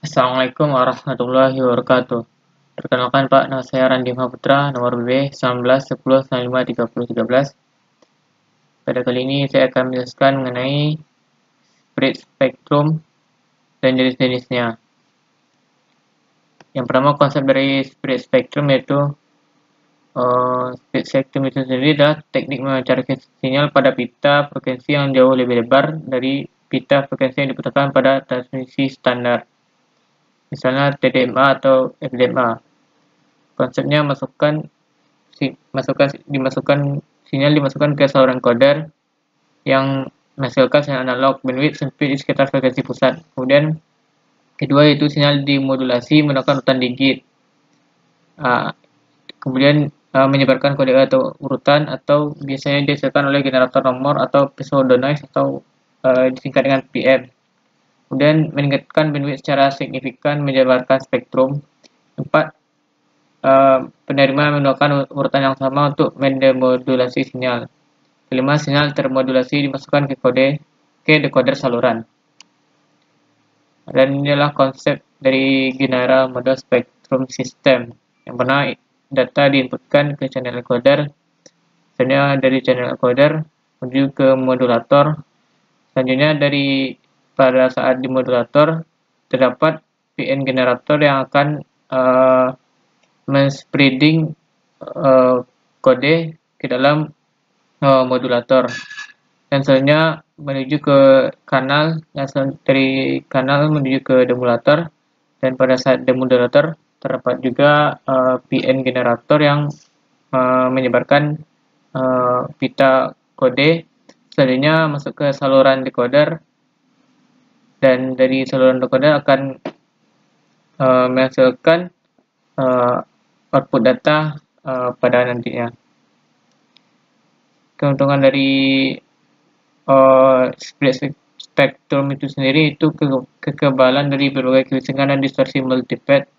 Assalamualaikum warahmatullahi wabarakatuh. Perkenalkan Pak, nama saya Randi Mahaputra, nomor BB 19 10 95 30 13. Pada kali ini saya akan menjelaskan mengenai spread spektrum dan jenis-jenisnya. Yang pertama, konsep dari spread spektrum yaitu spread spektrum itu sendiri adalah teknik memancarkan sinyal pada pita frekuensi yang jauh lebih lebar dari pita frekuensi yang diputarkan pada transmisi standar, misalnya TDMA atau FDMA. Konsepnya sinyal dimasukkan ke saluran encoder yang menghasilkan sinyal analog bandwidth sempit di sekitar frekuensi pusat. Kemudian kedua yaitu sinyal dimodulasi menggunakan urutan digit. Kemudian menyebarkan kode atau urutan, atau biasanya dihasilkan oleh generator nomor atau pseudonoise atau disingkat dengan PM. Kemudian meningkatkan bandwidth secara signifikan menyebarkan spektrum. 4. Penerima menggunakan urutan yang sama untuk mendemodulasi sinyal. Kelima, sinyal termodulasi dimasukkan ke decoder saluran. Dan inilah konsep dari General Model Spectrum System, yang mana data diinputkan ke channel encoder, selanjutnya dari channel encoder menuju ke modulator. Selanjutnya pada saat di modulator terdapat PN generator yang akan men-spreading kode ke dalam modulator, dan selanjutnya menuju ke kanal, dari kanal menuju ke demodulator, dan pada saat demodulator terdapat juga PN generator yang menyebarkan pita kode, selanjutnya masuk ke saluran decoder, dan dari saluran decoder akan menghasilkan output data pada nantinya. Keuntungan dari spread spektrum itu sendiri itu kekebalan dari berbagai kebisingan dan distorsi multipad,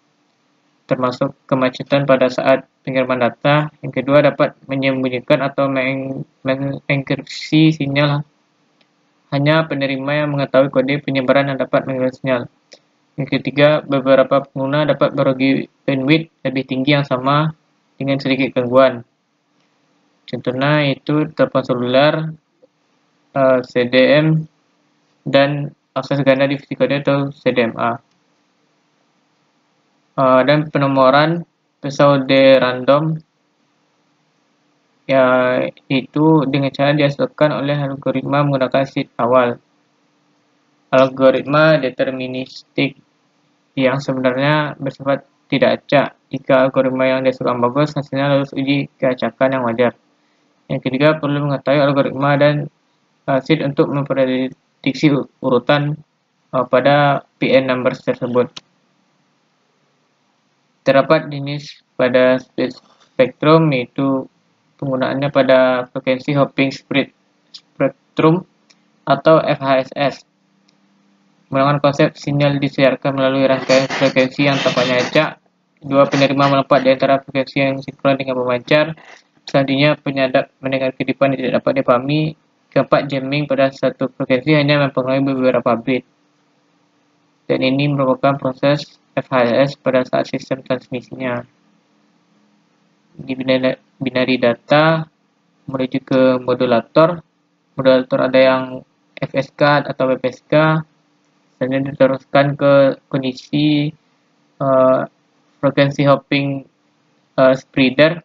termasuk kemacetan pada saat pengiriman data. Yang kedua, dapat menyembunyikan atau mengenkripsi sinyal. Hanya penerima yang mengetahui kode penyebaran yang dapat mengirim sinyal. Yang ketiga, beberapa pengguna dapat berbagi bandwidth lebih tinggi yang sama dengan sedikit gangguan. Contohnya itu telepon seluler, CDM, dan akses ganda divisi kode atau CDMA. Dan penomoran pseudo-random, yaitu dengan cara dihasilkan oleh algoritma menggunakan seed awal. Algoritma deterministik yang sebenarnya bersifat tidak acak. Jika algoritma yang dihasilkan bagus, hasilnya lulus uji keacakan yang wajar. Yang ketiga, perlu mengetahui algoritma dan seed untuk memprediksi urutan pada PN numbers tersebut. Terdapat jenis pada spektrum, yaitu penggunaannya pada frekuensi hopping spektrum atau FHSS. Menggunakan konsep sinyal disiarkan melalui rangkaian frekuensi yang tampaknya acak. Dua, penerima melompat di antara frekuensi yang sinkron dengan pemancar. Selanjutnya, penyadap mendengar kedipan yang tidak dapat dipahami. Keempat, jamming pada satu frekuensi hanya mempengaruhi beberapa bit. Dan ini merupakan proses FHSS pada saat sistem transmisinya. Di binary data menuju ke modulator. Modulator ada yang FSK atau WPSK. Selanjutnya diteruskan ke kondisi frekuensi hopping spreader,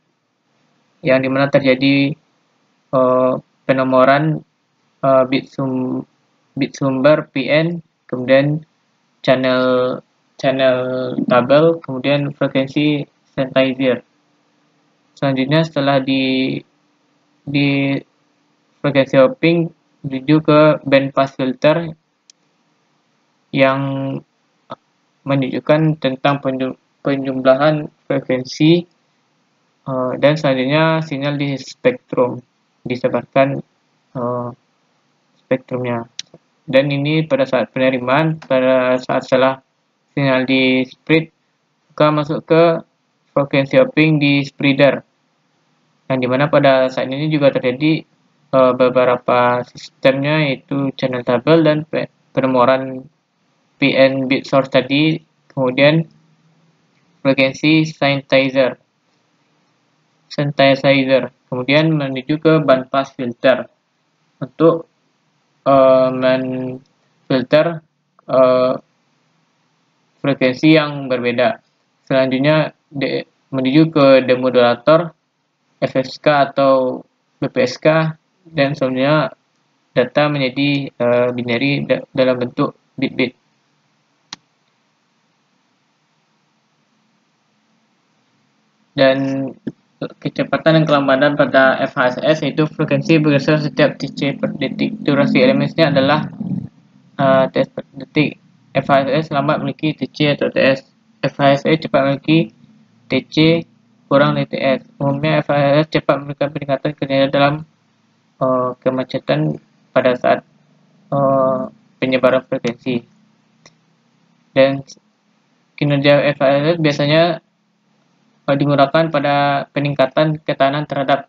yang dimana terjadi penomoran bit sumber PN, kemudian channel tabel, kemudian frekuensi sensitizer. Selanjutnya setelah di frekuensi hopping menuju ke band pass filter yang menunjukkan tentang penjumlahan frekuensi, dan selanjutnya sinyal di spektrum disebarkan spektrumnya. Dan ini pada saat penerimaan, pada saat setelah sinyal di spread, maka masuk ke frekuensi hopping di spreader, yang dimana pada saat ini juga terjadi beberapa sistemnya, yaitu channel tabel dan penomoran PN bit source tadi kemudian frekuensi synthesizer, kemudian menuju ke bandpass filter untuk menfilter frekuensi yang berbeda. Selanjutnya menuju ke demodulator, FSK atau BPSK, dan selanjutnya data menjadi binary dalam bentuk bit-bit. Dan kecepatan dan kelambatan pada FHSS yaitu frekuensi bergeser setiap TC per detik. Durasi elemennya adalah TS per detik. FHSS lambat memiliki TC atau TS. FHSS cepat memiliki TC kurang dari TS. Umumnya FHSS cepat memberikan peningkatan kinerja dalam kemacetan pada saat penyebaran frekuensi. Dan kinerja FHSS biasanya digunakan pada peningkatan ketahanan terhadap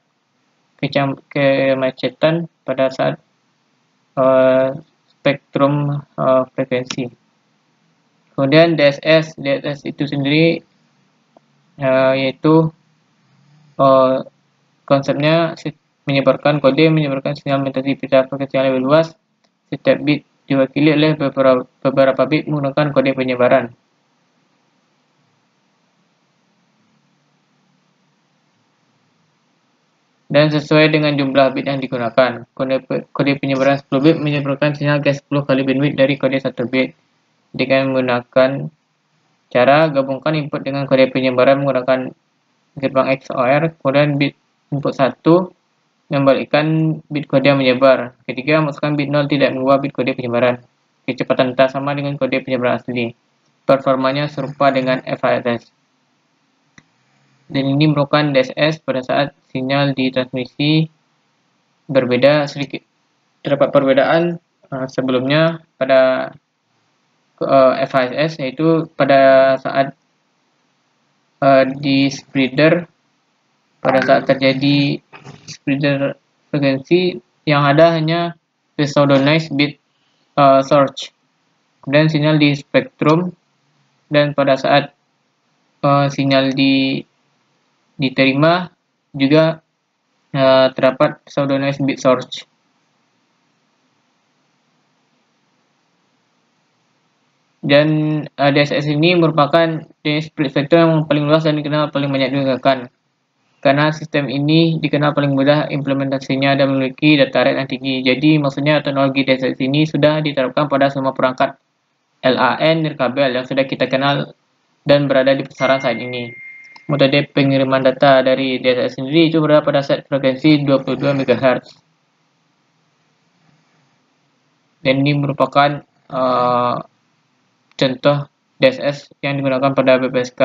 kemacetan pada saat spektrum frekuensi. Kemudian DSS itu sendiri yaitu konsepnya menyebarkan sinyal melintasi pita frekuensi yang lebih luas. Setiap bit diwakili oleh beberapa bit menggunakan kode penyebaran. Dan sesuai dengan jumlah bit yang digunakan. Kode penyebaran 10 bit menyebarkan sinyal ke 10 kali bandwidth dari kode 1 bit dengan menggunakan cara gabungkan input dengan kode penyebaran menggunakan gerbang XOR, kemudian bit input 1 membalikkan bit kode yang menyebar. Ketiga, masukkan bit 0 tidak mengubah bit kode penyebaran. Kecepatan data sama dengan kode penyebaran asli. Performanya serupa dengan FHSS. Dan ini merupakan DSS pada saat sinyal di transmisi berbeda sedikit. Terdapat perbedaan sebelumnya pada FHSS yaitu pada saat di spreader, pada saat terjadi spreader frekuensi yang ada hanya pseudonized bit source. Kemudian sinyal di spektrum, dan pada saat sinyal diterima juga terdapat pseudonized bit source. Dan DSS ini merupakan jenis split spektrum yang paling luas dan dikenal paling banyak digunakan. Karena sistem ini dikenal paling mudah implementasinya dan memiliki data rate yang tinggi. Jadi maksudnya teknologi DSS ini sudah diterapkan pada semua perangkat LAN nirkabel yang sudah kita kenal dan berada di pasaran saat ini. Metode pengiriman data dari DSS sendiri itu berada pada set frekuensi 22 MHz. Dan ini merupakan contoh DSS yang digunakan pada BPSK.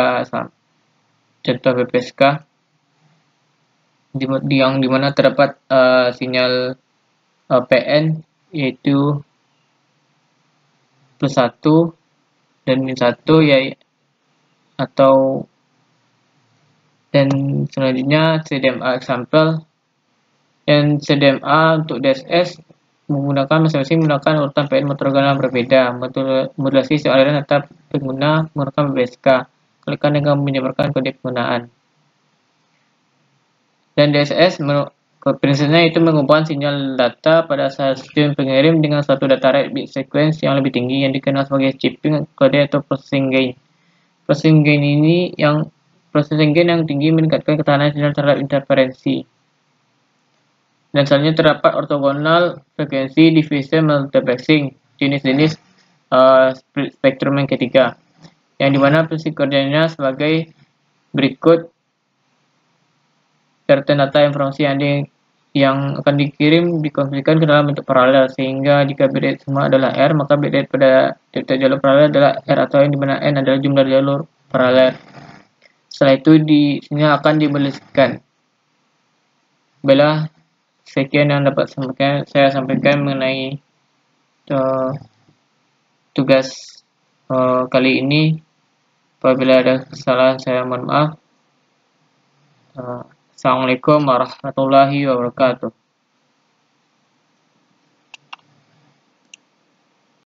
Contoh BPSK yang dimana terdapat sinyal PN yaitu +1 dan -1 ya, atau dan selanjutnya CDMA example. Dan CDMA untuk DSS masing-masing menggunakan urutan PN motorgonal berbeda. Modulasi aliran data pengguna menggunakan BPSK. Kalikan dengan menyebarkan kode penggunaan. Dan DSS prinsipnya itu mengumpulkan sinyal data pada stasiun pengirim dengan satu data rate bit sequence yang lebih tinggi yang dikenal sebagai chipping kode atau processing gain. Processing gain yang tinggi meningkatkan ketahanan sinyal terhadap interferensi. Dan selanjutnya terdapat ortogonal frekuensi diffusion multiplexing, jenis-jenis split spektrum yang ketiga, yang dimana prinsip kerjanya sebagai berikut. Certain data informasi yang akan dikirim dikonversikan ke dalam bentuk paralel, sehingga jika bitrate semua adalah R, maka bitrate pada tiap jalur paralel adalah R, atau yang dimana N adalah jumlah jalur paralel. Setelah itu sinyal akan dibalaskan. Baiklah, sekian yang dapat saya sampaikan mengenai tugas kali ini. Apabila ada kesalahan saya mohon maaf. Assalamualaikum warahmatullahi wabarakatuh.